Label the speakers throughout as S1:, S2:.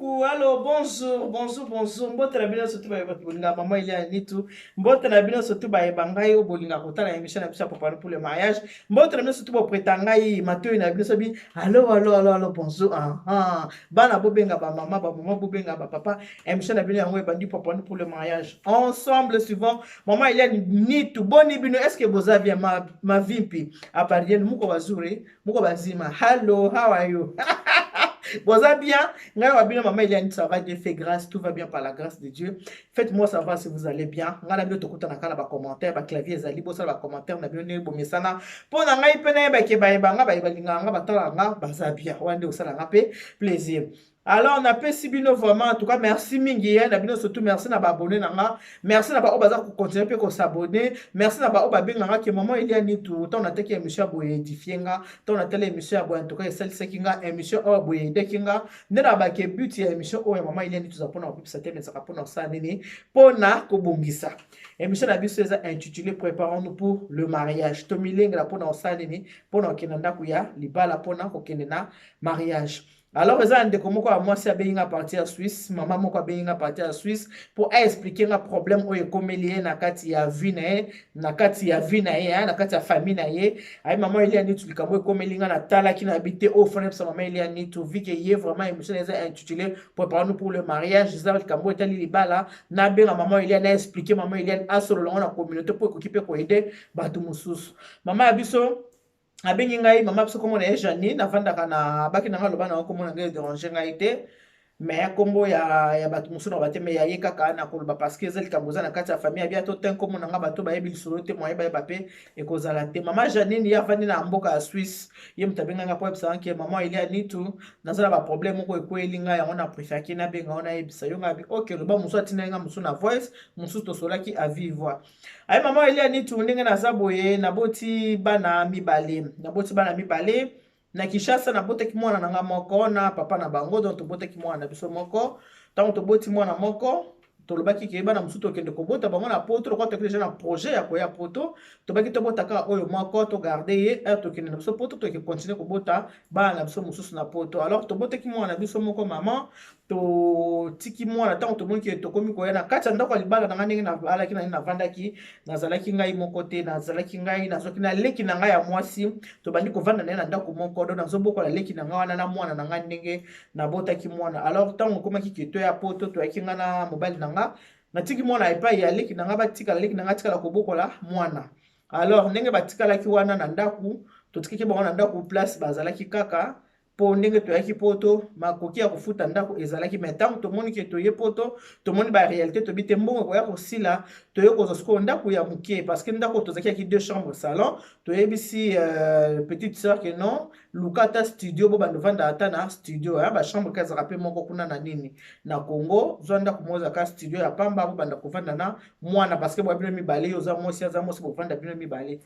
S1: coucou, allô, bonjour, bonjour, bonjour. Mbote na bino surtout ba bolinga maman il y a nitu. Mbote na bino surtout ba bangai o bolinga kota na émission na biso papa pour le mariage. Mbote na bino surtout ba pretangai matoi na bino sabi. Allô, allô, allô, allô, bonjour. Bana bobenga ba maman bobenga ba papa. Émission na bino yango e bandi papa pour le mariage. Ensemble suivant maman il y a nitu. Boni bino est-ce que vous avez ma vie à partir de muko bazuri, muko bazima. Hello, how are you? Bon, ça bien. Maman, ça va, Dieu fait grâce, tout va bien par la grâce de Dieu. Faites-moi savoir si vous allez bien. On a bien tout na kala ba commentaire, ba clavier zali, bo ça ba commentaire na bien bo mesana. Pour na ngai pene ba ke ba ba nga ba linga nga ba tala nga ba za bien. Wande osala nga pe plaisir. Alors on a fait Sibino vraiment en tout cas merci mingi hein Nabino surtout merci na ba abonné nanga merci na ba obaza continuer pe ko s'abonner merci na ba oba benga que maman il y a ni tout temps on a teki émission boye édifier nga temps on a télé émission boye en tout cas celle c'est kinga émission o boye dekinga ndena ba ke but ya émission o maman il y a ni tout ça pour na opip ça te mais ça pour na ça nini pona ko bongisa émission na biso eza intitulé préparons-nous pour le mariage to milenga la pour na ça nini pour na kenanda kuya libala pour na ko kenena mariage. Alors, ils ont dit que moi, c'est à partir de Suisse, maman, moi, à partir de Suisse, pour expliquer un problème où il est lié na kati ya vie na kati ya vie na kati ya famille na ye. Ay maman il y a ni tout comme comme linga na tala qui na habité au fond de maman il y a ni tout vie que y vraiment émission les intitulé préparons-nous pour le mariage. Ils ont comme était li bala na bien maman il y a na expliquer maman il y a asolo na communauté pour occuper pour aider batu mususu. Maman abiso abengi ngai mama biso komona ye Janine avandaka na baki na nga loba na komona ngai déranger ngai te mais kombo ya bato musu na bateme ya ye kaka na koloba parce que ezali kamboza na kati ya famille abia to ten komona nga bato bayebi lisolo te moye bayeba pe ekozala te mama Janine ya vandi na mboka ya Suisse ye mutabenga nga po yebisa ke mama ili ya nitu nazala ba problème moko ekweli nga yango na préfère ki na benga ona yebisa yo nga bi OK loba musu atina nga musu na voice musu to solaki à vivre ay mama ili ya nitu ndenge na zaboye na boti bana mibale na Kishasa na boteki mwana na nga moko na papa na bango donc to boteki mwana na biso moko tant to boti mwana moko to lobaki ke bana musuto kende ko bota bango na poto ko to déjà na projet ya ko ya poto to baki to bota ka oyo moko to garder ye to kende na biso poto to ke continuer ko bota bana na biso mususu na poto alors to boteki mwana na biso moko maman to tiki mwana tant to monki to komi ko ya na kati ndako libala na ndenge na alaki na vandaki nazalaki ngai moko te nazalaki ngai nazoki na leki na ngai ya mwasi to bandi ko vanda na ndako moko do nazobokola leki na ngai wana na mwana na ngai ndenge na botaki mwana alors tant komaki ke to ya poto to yaki nga na mobile na tiki mwana epai ya leki na nga batika leki na nga tikala kobokola mwana alors ndenge batikalaki wana na ndako to tikiki bango na ndako place bazalaki kaka po ndenge toyaki poto makoki ya kofuta ndako ezalaki mais tant tomoni ke toye poto tomoni ba réalité tobite mbongo koya kosila toye kozosko ndako ya muke parce que ndako tozaki deux chambres salon toyebisi petite sœur que non lukata studio bo bandovanda ata na studio ya ba chambre kazaka pe moko kuna na nini na Congo zonda kumoza ka studio ya pamba bo banda kovanda na mwana parce que bo bino mibale yo za mosi bo vanda bino mibale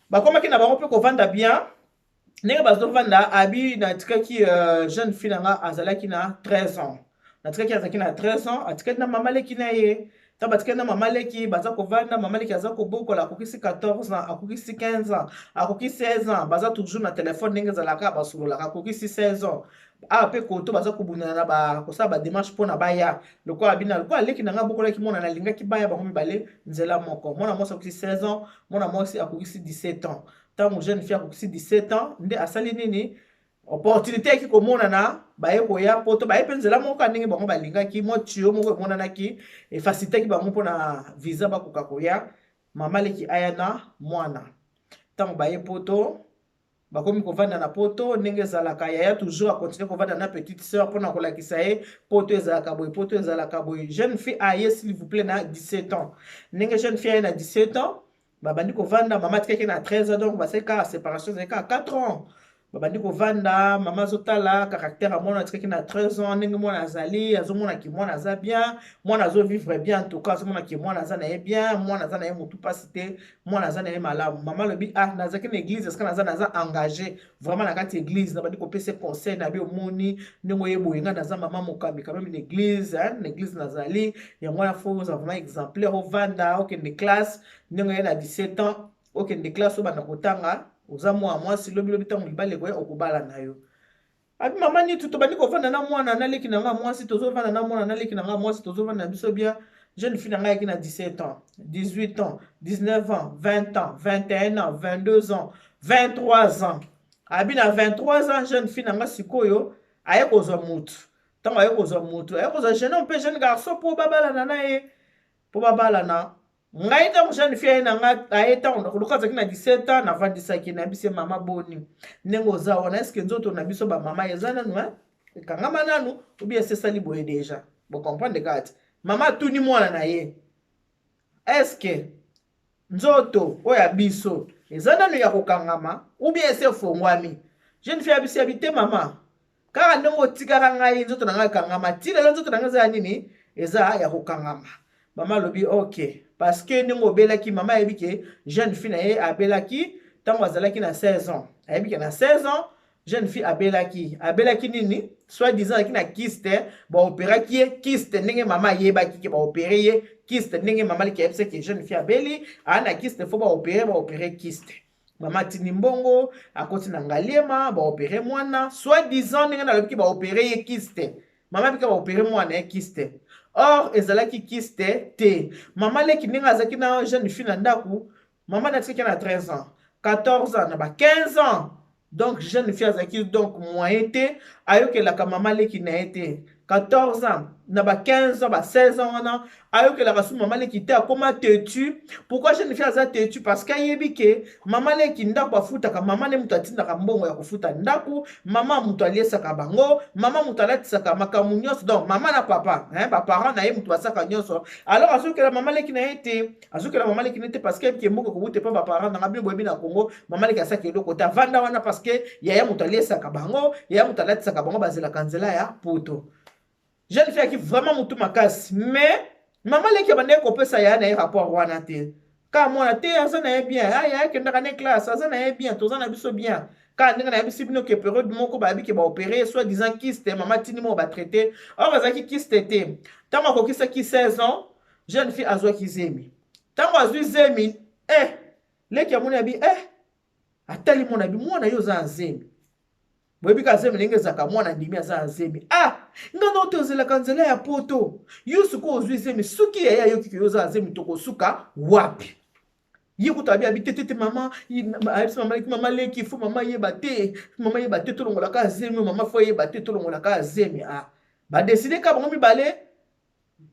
S1: ba koma ki na bango pe kovanda bien ndenge bazovanda abi na tikaki jeune fille nga azalaki na 13 ans na tikaki azalaki na 13 ans atikaki na mama leki na ye ta batikaki na mama leki baza kovanda mama leki aza kobokola akokisi 14 ans akokisi 15 ans akokisi 16 ans baza toujours na telefone ndenge ezalaka basololaka akokisi 16 ans pe koto baza kobundana na kosala badémarche mpona baya lokola bina lokola leki na nga bokolaki mwana nalingaki baya bango mibale nzela moko mwana mwasi akokisi 16 ans mwana mwasi akokisi 17 ans tant jeune fille akokisi 17 ans nde asali nini opportunité yaki komonana baye koya poto baye mpe nzela moko ndenge bango balingaki motio moko emonanaki efacilitaki bango mpona visa bakoka koya mama leki aya na mwana ntango baye poto bakomi kovanda na poto ndenge ezalaka yaya toujours akontinue kovanda na petite sœur mpona kolakisa ye poto ezalaka boye jeune fille aye s'il vous plaît na 17 ans ndenge jeune fille aye na 17 ans babandi kovanda mama tikaki na 13 ans donc baseka séparation ezalaka 4 ans babandi kovanda mama azotala caractère ya mwana atikaki na 13 ans ndenge mwana azali azomona ki mwana aza bien mwana azovivre bien en tout cas azomona ki mwana aza na ye bien mwana aza na ye motu pasi te mwana aza na ye malamu mama lobi nazalaki na église eske naza engagé vraiment na kati église nabandi kopesa conseil na bi omoni ndenge oyeboye nga naza mama mokambi quand même na église nazali yango wana fo oza vraiment exemplaire ovanda okende classe ndenge ye na 17 ans okende classe obanda kotanga oza mwa mwasi lobi ntango libale koya okobala na yo abi mama ni tuto bani ko vanda na mwana na leki na nga mwasi tozo vanda na mwana na leki na nga mwasi tozo vanda biso bien jeune fille na nga qui na 17 ans 18 ans 19 ans 20 ans 21 ans 22 ans 23 ans abi na 23 ans jeune fille na nga sikoyo aye kozwa mutu tango aye kozwa mutu aye kozwa jeune homme pe jeune garçon po babalana na ye po babalana ngai ntango jeune fille na nga aye ntango lokola azalaki na 17 ans navandisaki na biso mama boni ndenge oza wana eske nzoto na biso bamama eza nanu ekangama nanu obi esesali boye deja bokomprendre kati mama atuni mwana na ye eske nzoto oyo ya biso eza nanu ya kokangama obi ese efongwami jeune fille ya biso yabi te mama kaka ndenge otikaka ngai nzoto na ngai ekangama ti lelo nzoto na ngai eza ya nini eza ya kokangama mama alobi ok parce que ndenge obelaki mama ayebi ke jeune fille na ye abelaki ntango azalaki na 16 ans ayebi ke na 16 ans jeune fille abelaki nini soit disant azalaki na kiste baoperaki ye kiste ndenge mama ayebaki ke baopere ye kiste ndenge mama leki ayebisa ke jeune fille abeli aa na kiste fo baopere kiste mama atindi mbongo akoti na ngaliema baopere mwana soit disant ndenge nalobiki baopere ye kiste mama abika baopere mwana ye kiste or ezalaki kiste te mama leki ndenge azalaki na jeune fille na ndaku mama natikaki na 13 ans 14 ans na ba 15 ans donc jeune fille azalaki donc moyen te ayokelaka mama leki na ye te 14 ans na ba 15 ans ba 16 ans wana ayokelaka su mama leki te akoma tetu pourquoi jeune fille aza tetu parce que ayebi ke mama leki ndako bafutaka mama ne mutu atindaka mbongo ya kofuta ndako mama mutu aliesaka bango mama mutu alatisaka makambo nyonso donc mama na papa baparent na ye mutu basaka nyonso alors azokela mama leki na ye te azokela mama leki na ye te parce que ayebike mboka kobute mpa baparent nanga bino boyebi na Congo mama leki asaka eloko te avanda wana parce que yaya mutu aliesaka bango yaya mutu alatisaka bango bazelaka nzela ya poto jeune fille qui vraiment mutu makasi mais mama leki abandaki kopesa yaya na ye rapport wana te ka mwana te aza na ye bien aya akendaka ne classe aza na ye bien toza na biso bien ka ndenge na yebisi bino ke periode moko bayebi ke baopere soit disant kiste mama tini moko batraite or azalaki kiste te ntango akokisaki 16 ans jeune fille azwaki zemi ntango azwi zemi leki amoni abi atali mwana bi mwana yo oza nzemi boyebi ka zemi ndenge ezaka mwana ndimi aza nzemi nga na otozelaka nzela ya poto yo suko ozwi zemi suki yaya yokiki yo oza nzemi tokosuka wapi ye kuta abi abi te mama ayebisi mama leki fo mama yeba te tolongolaka zemi mama fo yeba te tolongolaka zemi badeside ka bango mibale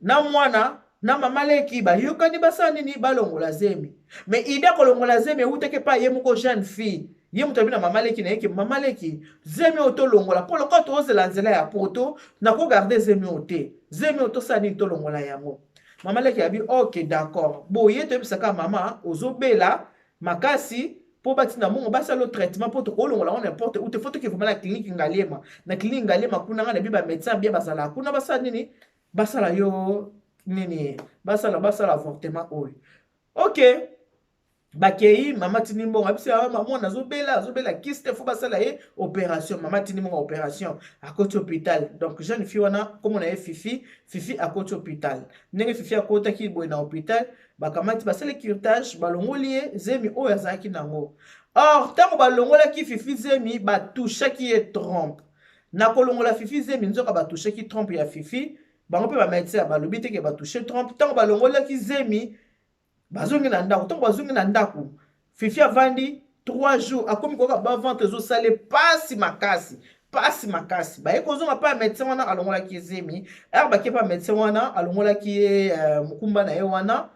S1: na mwana na mama leki bayokani basala nini balongola zemi mais ide kolongola zemi euteke pa ye moko jeune fille ye mutu abi na mama leki na yeke mama leki zemi oyo tolongola mpo lokola tozela nzela ya poto nakogarde zemi oyo te zemi oyo tosala nini tolongola yango mama leki abi ok d'accord boye toyebisaka mama ozobela makasi mpo batina mbongo basala traitement mpo tokolongola ngo n'importe ute fo toke vraimen na klinike ngaliema na klinike ngaliema kuna nga na bi bamédecin bien bazala kuna basala nini basala yo nini basala avortement oyo ok bakei mama tini mbongo abisi mwana azobela kiste fo basala ye opération mama tini mbongo opération akoti hôpital donc jeune fille wana komona ye fifi akoti hôpital ndenge fifi akotaki boye na hôpital bakamati basala curtage balongoli ye zemi oyo azalaki nango or ntango balongolaki fifi zemi batushaki ye trompe na kolongola fifi zemi nzoka batushaki trompe ya fifi bango mpe bamédecin balobi teke batushe trompe ntango balongolaki zemi bazongi na ndako ntango bazongi na ndako fifi avandi 3 jours akomi koyoka baventre ezosala pasi makasi baye kozonga mpe médecin wana alongolaki zemi ere bakie mpe médecin wana alongolaki ye mokumba na ye wana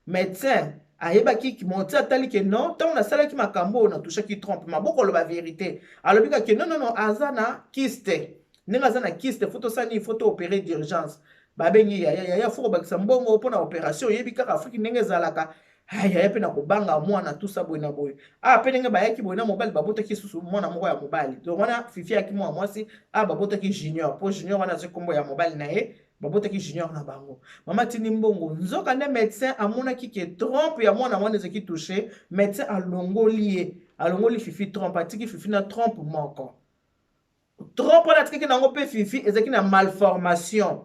S1: médecin ayebaki moti atali ke non ntango nasalaki makambo oyo natushaki trompe maboko aloba vérité alobi kake non aza na kiste ndenge aza na kiste fo tosala nini fo to opérer d'urgence babengi yaya fo kobakisa mbongo mpona opération oyebi kaka afriki ndenge ezalaka yaya mpe na kobanga mwana tusa boye na boye mpe ndenge bayaki boye na mobali babotaki susu mwana moko ya mobali donc wana fifi yaki mwana mwasi babotaki junior mpo junior wana azwi nkombo ya mobali na ye babotaki junior na bango mama tindi mbongo nzoka nde médecin amonaki ke trompe ya mwana wana ezaki touche médecin alongoli fifi trompe atiki fifi na trompe moko trompe wana atikaki nango mpe fifi ezalaki na malformation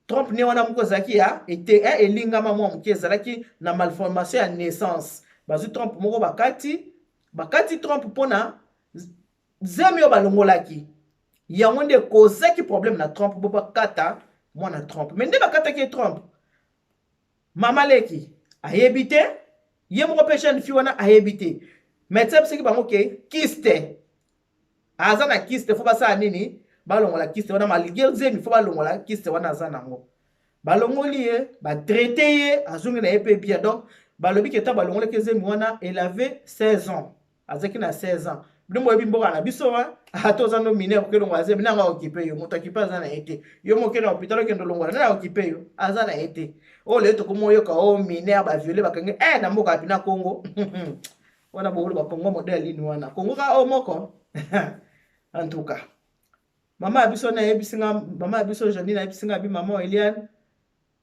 S1: trompe ne wana moko ezalaki ya ete elingama mwa moke ezalaki na malformation ya naissance bazwi trompe moko bakati trompe mpona zemi oyo balongolaki yango nde kozaki problème na trompe bo bakata mwana trompe mais nde bakataki trompe mama leki ayebi te ye moko mpe jeune fille wana ayebi te médecin biseki bango ke kiste aza na kiste fo basala nini balongola kiste wana malgré zemi fo balongola kiste wana aza nango balongoli ye batraite ye azongi na ye mpe bien donc balobi ke ta balongolaki zemi wana elle avait 16 ans azalaki na 16 ans bino boyebi mboka na biso wa ata oza no minere okelongola zemi nanga okipe yo moto akipe aza na ye te yo moke na hôpital okende olongola nanga okipe yo aza na ye te oyo lelo tokoma oyoka o minere baviole bakangi na mboka api na congo wana bokolo bakongo modele lini wana kongo ka o moko en tout cas mama ya biso nayebisinga mama ya biso Janine nayebisinga bi mama Eliane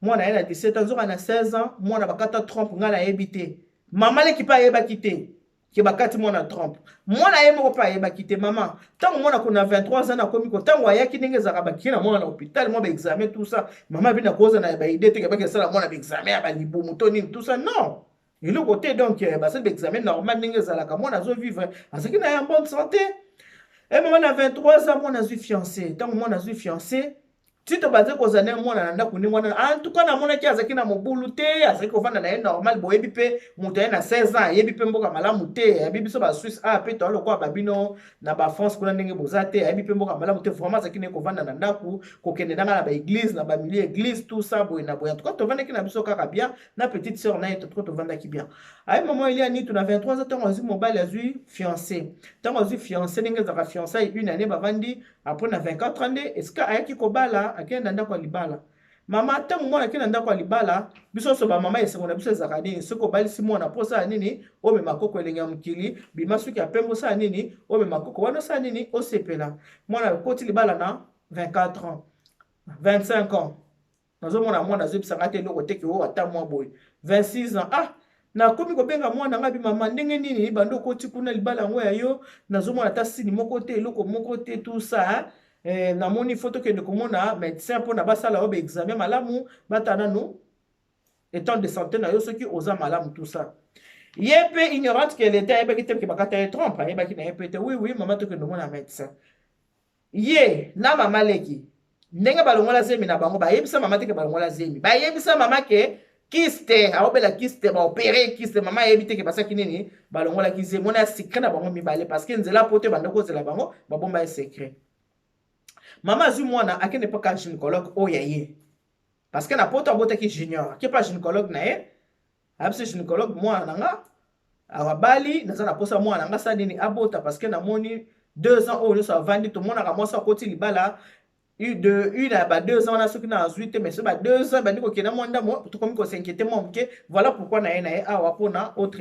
S1: mwana ye na 17 ans nzoka na 16 ans mwana bakata trompe nga nayebi te mama leki mpe ayebaki te ke bakati mwana trompe mwana ye moko mpe ayebaki te mama ntango mwana kuna 23 ans nakomi ko ntango ayaki ndenge ezalaka bakiki na mwana na hôpital mwa baexamen tout ça mama bina koza na baide te ke bakesala mwana baexamen ya balibumu to nini tout ça non eloko te donc basali baexamen normal ndenge ezalaka mwana azovivre azalaki na ya bonne santé e mama na 23 ans mwana azwi fiancé ntango mwana azwi fiancé tito baze kozana mwana na ndako ndenge wana en tout cas namonaki azalaki na mobulu te azalaki kovanda na ye normal boyebi mpe moto aye na 16 ans ayebi mpe mboka malamu te ayebi biso baswisse mpe toa lokola babino na bafrance kuna ndenge boza te ayebi mpe mboka malamu te vraiment azalaki ne kovanda na ndako kokende nanga na baeglise na bamilie église tout ça boye na boye en tout cas tovandaki na biso kaka bien na petite sœur na ye totoko tovandaki bien aye mama elia nitu na 23 ans ntango azwi mobali azwi fiancé ntango azwi fiancé ndenge ezalaka fiançaille une année bavandi après na 24 ans nde eske ayaki kobala akende na ndako ya libala mama ntango mwana akende na ndako ya libala biso nyonso bamama esengo na biso ezalaka nini soki obalisi mwana mpo osala nini omema koko elenge ya mokili bima soki ya pembe osala nini omema koko wana osala nini osepela mwana akoti libala na 24 ans 25 ans nazomona mwana azoyebisanga te eloko teke oyo ata mwa boye 26 ans nakomi kobenga mwana nga bimama ndenge nini bando okoti kuna libala yango ya yo nazomona ata sini moko te eloko moko te tout ça namoni foto kende komona médecin mpona basala oyo baexamen malamu bata nanu état de santé na yo soki oza malamu tout ça ye mpe ignorante ke leta ayebaki te ke bakata ye trompe ayebaki na ye mpe te oui mama tokende omona médecin ye na mama leki ndenge balongola zemi na bango bayebisa mama te ke balongola zemi bayebisa mama ke kiste aobela kiste baopere kiste mama ayebi te ke basaki nini balongolaki zemi mona ya secret na bango mibale parce que nzela po te bandako ozela bango babomba ye secret mama azwi mwana akende mpo ka gynécologue oyo ya ye parce que na poto abotaki junior ake pa gynécologue na ye ayebisi gynécologue mwana na nga awabali naza na posa mwana na nga sa nini abota parce que namoni 2 ans oyo nyonso avandi tomonaka mwasi akoti libala une à 2 ans, on a ce qui n'a pas 8 mais c'est 2 ans, ben nous qui n'a pas moi, tout comme qu'on s'inquiète moi, ok, voilà pourquoi na a wapona autre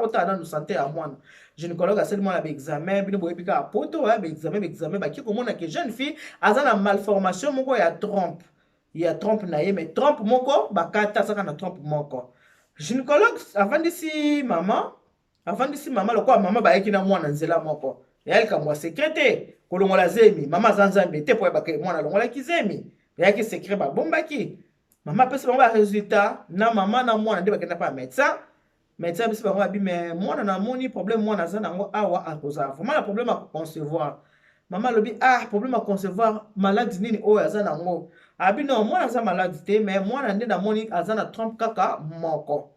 S1: autre nous santé à moi. Gynécologue a seulement un examen, bien nous bika poto, examen, bah qui comme on a que jeune fille, a la malformation, mon quoi, il y a trompe na mais trompe mon corps, bah kata ça na trompe mon corps. Gynécologue avant d'ici maman, le quoi maman bah qui n'a moi na nzela mon corps. Et elle comme moi secrétaire kolongola zemi mama zanzambe te po ebaka mwana longola kizemi yaki secret ba bombaki mama pesa bango ba résultat na mama na mwana nde bakenda pa médecin pesa bango abi mais mwana na moni problème mwana za nango awa akoza vraiment la problème à concevoir mama lobi problème à concevoir maladie nini oyo aza nango abi non mwana za maladie te mais mwana nde na moni aza na trompe kaka moko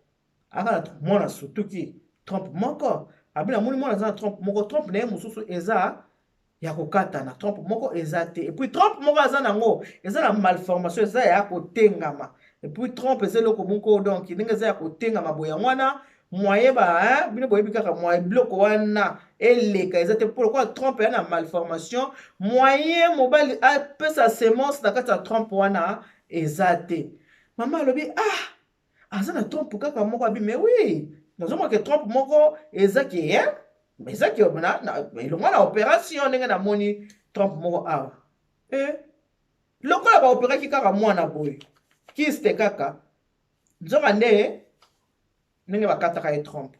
S1: aka na mwana sutuki trompe moko abi na moni mwana aza na trompe moko trompe na ye mosusu eza ya kokata na trompe moko eza te et puis trompe moko aza nango eza na malformation eza ya kotengama et puis trompe eza eloko moko donc ndenge eza ya kotengama boya mwana moyen ba bino boyebi kaka moyen biloko wana eleka eza te mpo lokola trompe ya na malformation moyen mobali apesa semence na kati ya trompe wana eza te mama alobi aza na trompe kaka moko abi mais oui nazomona ke trompe moko eza ke mais ça qui est na opération ndenge na moni trompe moko awa lokola ba opéraki kaka mwana boye kiste kaka nzoka nde ndenge bakataka ye trompe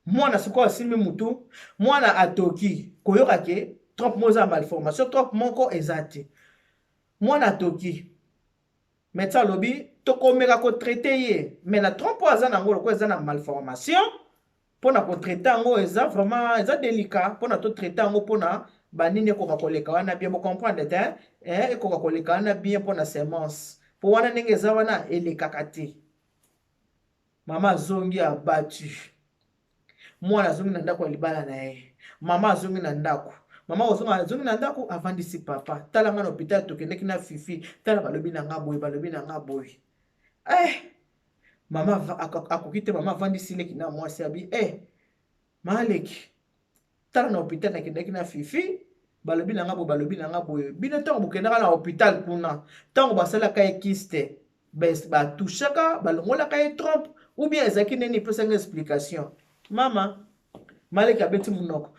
S1: mwana sikoyo asimbi mutu mwana atoki koyoka ke trompe moko eza malformation trompe moko eza te mwana atoki médecin alobi tokomeka kotraite ye mais na trompe oyo aza nango lokola eza na malformation pona ko traiter yango eza vraiment eza délicat pona to traiter yango pona banini ekoka koleka wana bien bo comprendre te ekoka koleka wana bien pour na semence po wana ndenge eza wana elekaka te. Mama azongi abattu, mwana azongi na ndako ya libala na ye, mama azongi na ndako, mama azongi na ndako avandisi papa, tala nga na hôpital tokendeki na fifi, tala balobi na nga boye, balobi na nga boye. Mama akoki te, mama avandisi leki na mwasi abi maleki tala na hôpital nakendeki na fifi, balobi na nga boye, balobi na nga boye. Bino ntango bokendaka na hôpital kuna, ntango basalaka ye kiste batushaka balongolaka ye trompe ou bien ezalaki nini epesanga explication. Mama maleki abeti munoko,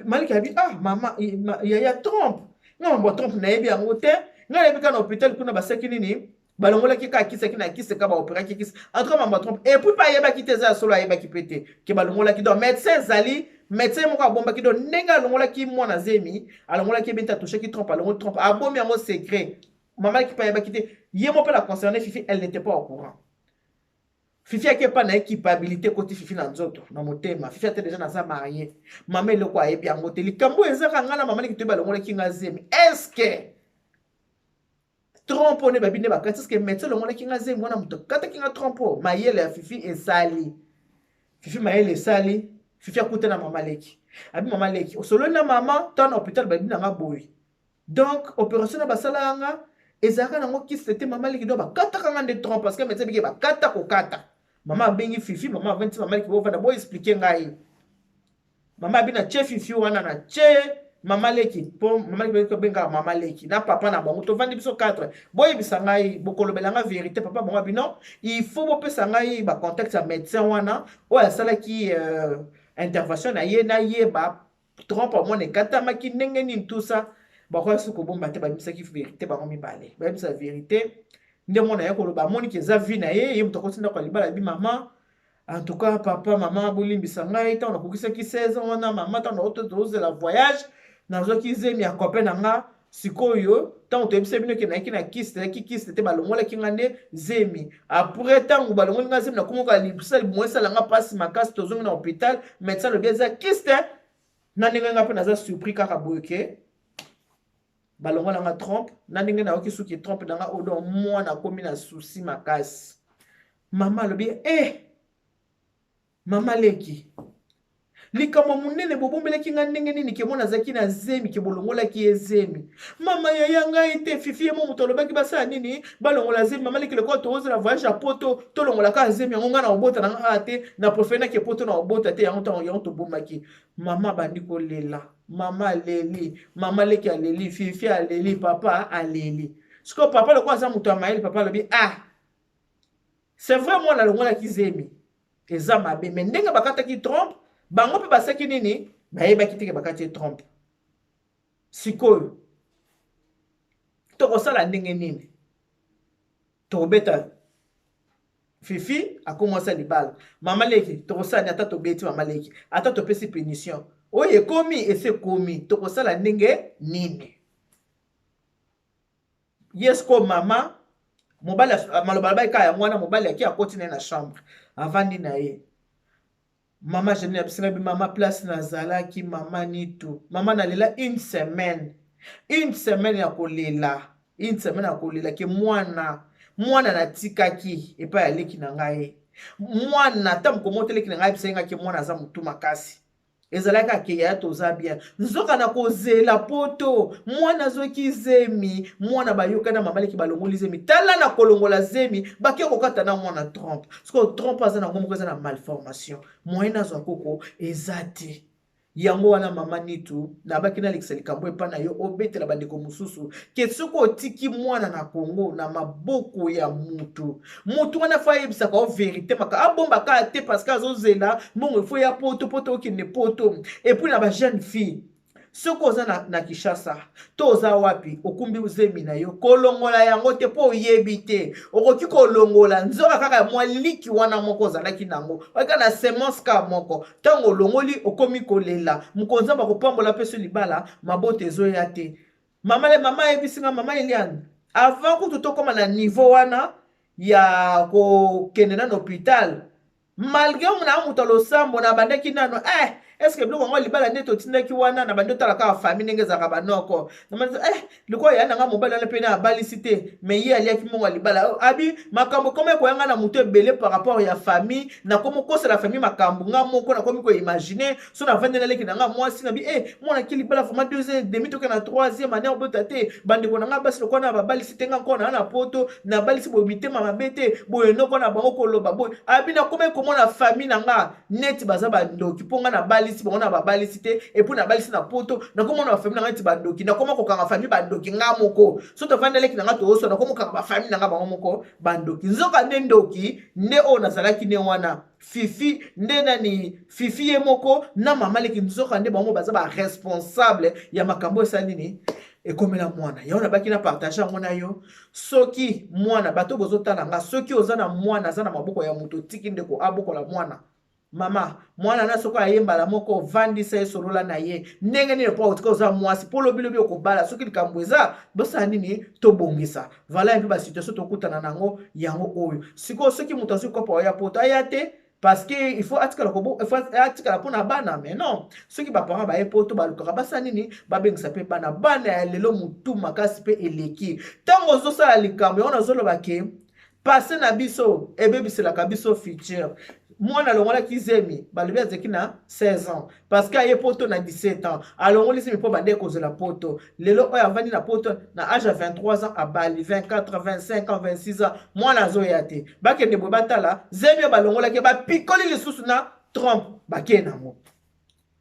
S1: maleki abi mama ya trompe nga mambo trompe nayebi yango te, nga nayebi ka na hôpital kuna basaki nini balongolaki ka akisaki na kise ka baoperaki kise entre mambo trompe et puis pa yebaki te eza solo ayebaki pe te ke balongolaki. Donc médecin ezali médecin moko abombaki, donc ndenge alongolaki mwana zemi alongolaki ebeti atushaki trompe alongoli trompe abombi yango secret. Maman qui pa yebaki te ye mo pe la concernée Fifi, elle n'était pas au courant. Fifi a pas na équipabilité côté Fifi na nzoto na motema. Fifi était déjà dans marié. Maman le kwa ebi yango te likambo ezaka ngana maman ki te balongola ki ngazemi. Est-ce que trompo ne babine bakati est-ce que médecin longola ki ngazemi mwana muto kata ki nga trompo mayele ya Fifi esali. Fifi mayele esali. Fifi akute na maman leki. Abi maman leki osolo na maman tan hôpital babine nga boy. Donc opération na basala nga ezaka nango kisi te maman leki do bakataka nga nde trompe parce que médecin biki bakata kokata. Maman bengi Fifi, maman aventi maman leki bovanda bo expliquer ngai. Maman bina che Fifi wana na che maman leki po maman leki benga maman leki na papa na bango to vandi biso 4. Boy bisa ngai bokolobela nga vérité papa bango bino il faut bo pesa ngai ba contact ya médecin wana o asala ki intervention na ye ba trompe mo ne kata maki ndenge nini tout ça. Bakwa suko bomba te babisaki vérité bango mibale babisa vérité nde mona ya koloba moni ki eza vie na ye muto kotinda kwa libala bi mama en tout cas papa mama bolimbisa ngai ta on akokisaki 16 ans wana mama ta on autoze la voyage nazoki zemi ya copain nga sikoyo tant tebise bino ke na kiste te balongola ki ngande zemi après tant balongola nga zemi na komoka libisa libwesa langa passe makasi tozongi na hôpital médecin le bien za kiste na ndenge nga pe naza surpris kaka boyeke balongola nga trompe na ndenge na oki suki trompe danga odo mwana komi na souci makasi. Mama lobi mama leki likama munene bobombelaki nga ndenge nini ke mona zaki na zemi ke bolongola ki ezemi. Mama yaya ngai te Fifi mo muto lobaki basala nini balongola zemi. Mama leki leko tozo la voyage a poto to longola ka zemi yango nga na obota na nga te na profena ke poto na obota te yango to bombaki. Mama bandi ko lela. Mama aleli, mama leki aleli, Fifi aleli, papa aleli. Siko papa le kwa za muto amaeli papa lobi c'est vrai moi na longola ki zemi. Eza mabe mais ndenge bakata ki trompe bango pe basaki nini bayebaki te ke bakati trompe. Sikoyo tokosala ndenge nini tokobeta Fifi akomosa libala mama leki tokosala ni ata tobeti mama leki ata topesi punition oye komi ese komi tokosala ndenge nini. Yesko mama mobali maloba ba ka ya mwana mobali aki akoti na chambre avandi na ye. Mama je n'ai pas bi mama place nazalaki mama nitu mama nalela une semaine ya kolela ke mwana natikaki epa ya leki na ngai mwana ta mkomoteleki na ngai bisenga ke mwana aza mutu makasi ezalaka ke ya toza bien nzoka na kozela poto mwana zoki zemi mwana bayoka na mama leki balongoli zemi tala na kolongola zemi bakia kokata na mwana trompe parce que trompe aza na ngomo eza na malformation moyena zo koko ezati yango wana mama nitu na baki na lekisa likambo epa na yo obetela bandeko mususu ke soko otiki mwana na Congo na maboko ya mutu wana fa yebisaka o vérité maka abomba ka te parce que azozela mbongo ifo ya poto okende poto et puis na ba jeune fille soko oza na Kishasa to oza wapi okumbi uzemi na yo kolongola yango te po oyebi te okoki kolongola nzoka kaka mwa liki wana moko ozalaki nango waka na semence ka moko tango longoli okomi kolela mukonza bakopambola peso libala mabote ezoya te. Mama ebisinga mama Eliane avant que tokoma na niveau wana ya kokende na hôpital malgré mona muto losambo na bandaki nano est-ce que biloko ngo libala nde totindaki wana na bando tala ka famille ndenge zaka banoko na liko ya nanga mobali wana pe na abalisi te mais ye aliaki mongo libala abi makambo koma ko yanga na muto ebele par rapport ya famille na komo kosa la famille makambo nga moko na komi ko imaginer so na vende na leki na nga mwasi na bi mwana ki libala vraiment 2 ans demi to na 3e année obota te bandi ko nga basi ko na babalisi te nga ko na poto na balisi bo bitema mabete boye noko na bango koloba boye abi na komi ko mona famille na nga net baza bandoki ponga na balisi bango na babalisi te et puis na balisi na poto na komo na famille na nga ti bandoki na komo ko kanga famille bandoki nga moko so to vende leki na nga to oso na komo kanga ba famille na nga bango moko bandoki nzoka nde ndoki nde o nazalaki ne wana fifi nde nani fifi ye moko na mama leki nzoka nde bango baza ba responsable ya makambo esali nini ekomela mwana ya ona baki na partage yango na yo soki mwana bato bozotala nga soki oza na mwana aza na maboko ya moto tiki ndeko abokola mwana mama mwana na soko ayembala moko vandisa ye solola na ye ndenge nini po otika oza mwasi po lobi okobala soki likambo eza bosala nini tobongisa vala mpe basituation tokutana nango yango oyo sikoyo soki moto azwi kopa oya poto aya te parce que il faut atikala mpona bana mais non soki baparent baye poto balukaka basala nini babengisa mpe bana ya lelo motu makasi mpe eleki ntango ozosala likambo yango nazoloba ke pase na biso ebebiselaka biso future mwana alongolaki zemi balobi azeki na 16 ans parce que aye poto na 17 ans alongoli zemi mpo bande ekozela poto lelo oyo avandi na poto na age ya 23 ans abali 24 25 ans 26 ans mwana azoya te bakende boye batala zemi oyo balongolaki bapikoli lisusu na trompe bakee nango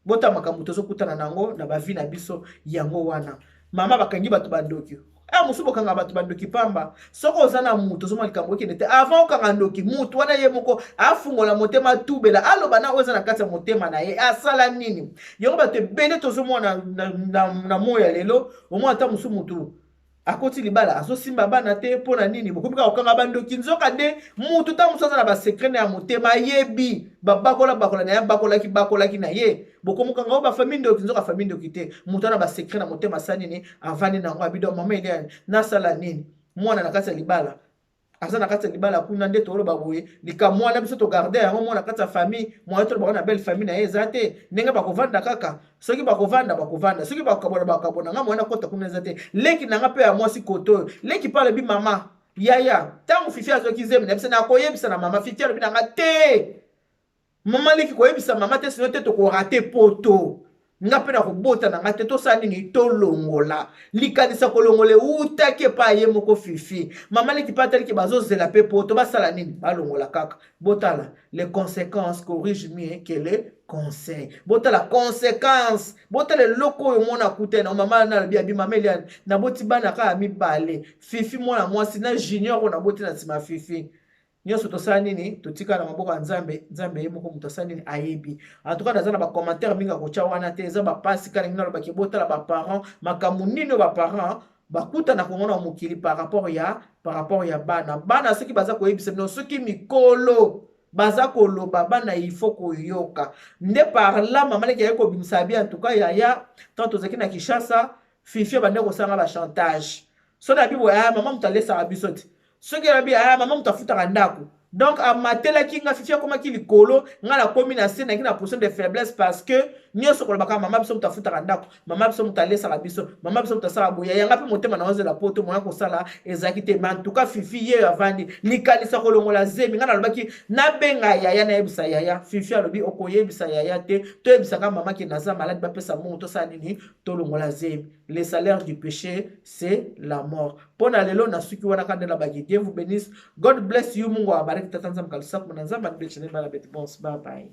S1: botamaka moto ozokutana nango na bavi na biso yango wana mama bakangi bato bandoki mosu bokanga bato bandoki pamba soko oza na mutu ozomona likambo ekende te avant okanga ndoki mutu wana ye moko afungola motema tubela aloba na oyo eza na kati ya motema na ye asala nini yango bato ebele tozomona na moya lelo omona ata mosu mutu akoti libala azosimba bana te mpona nini bokomika kokanga bandoki nzoka nde mutu ta mosu aza na basekre na ya motema ayebi babakola na ye bakolaki na ye bokomokanga oyo bafamille ndoki nzoka famille ndoki te mutu ana basekre na motema asa nini avandi nango abido mama eliani nasala nini mwana na kati ya libala aza na kati ya libala kuna nde toloba boye likambo wana biso togarde yango mwana na kati ya famille mwana toloba na belle famille na ye eza te ndenge bakovanda kaka soki bakovanda soki bakabona nga mwana kota kuna eza te leki nanga mpe ya mwasi koto oyo leki mpe alobi mama yaya ntango fifi azoki zemi na biso nakoyebisa na mama fifi alobi nanga te mama leki koyebisa mama te sino te tokorate poto nga mpe na kobota na nga te tosala nini tolongola likanisa kolongola utaki epa ye moko fifi mama leki mpe ataliki bazozela mpe poto basala nini balongola kaka botala les conséquences corrige mieux que les conseils botala conséquence botala eloko oyo mwana akute na mama nalobi abi mama eliane naboti bana kaka mibale fifi mwana mwasi na junior oyo naboti na nsima fifi nyonso tosala nini totika na maboko ya nzambe ye moko moto asala nini ayebi antuka naza na bacommentaire mingi akotya wana te eza bapasi kala ngi nalobaki botala baparent makambo nini oyo baparent bakutana komona mokili par rapport ya bana soki baza koyebisa bino soki mikolo baza koloba bana ifo koyoka nde parla mama leki aye kobimisa bi antuka yaya tant tozaki na Kinshasa fifi bande kosanga bachantage so na bibo mama moto alesaka biso te soki yabi mama moto afutaka ndako donc amatelaki nga fifi akomaki likolo nga nakomi na se naki na position de faiblesse parce que nyonso kolobaka mama biso moto afutaka ndako mama biso moto alesaka biso mama biso moto asala boya yanga mpe motema na ozela poto moya kosala ezalaki te mais en tout cas fifi ye avandi likanisa kolongola zemi nga nalobaki nabenga yaya nayebisa yaya fifi alobi okoyebisa yaya te toyebisaka mama ke naza malade bapesa mongo tosala nini tolongola zemi le salaire du péché c'est la mort pona lelo nasuki wana kandela baki Dieu vous bénisse God bless you mungu abariki tata nzambe kalusaku na nzambe adibele chene bala beti bons bye bye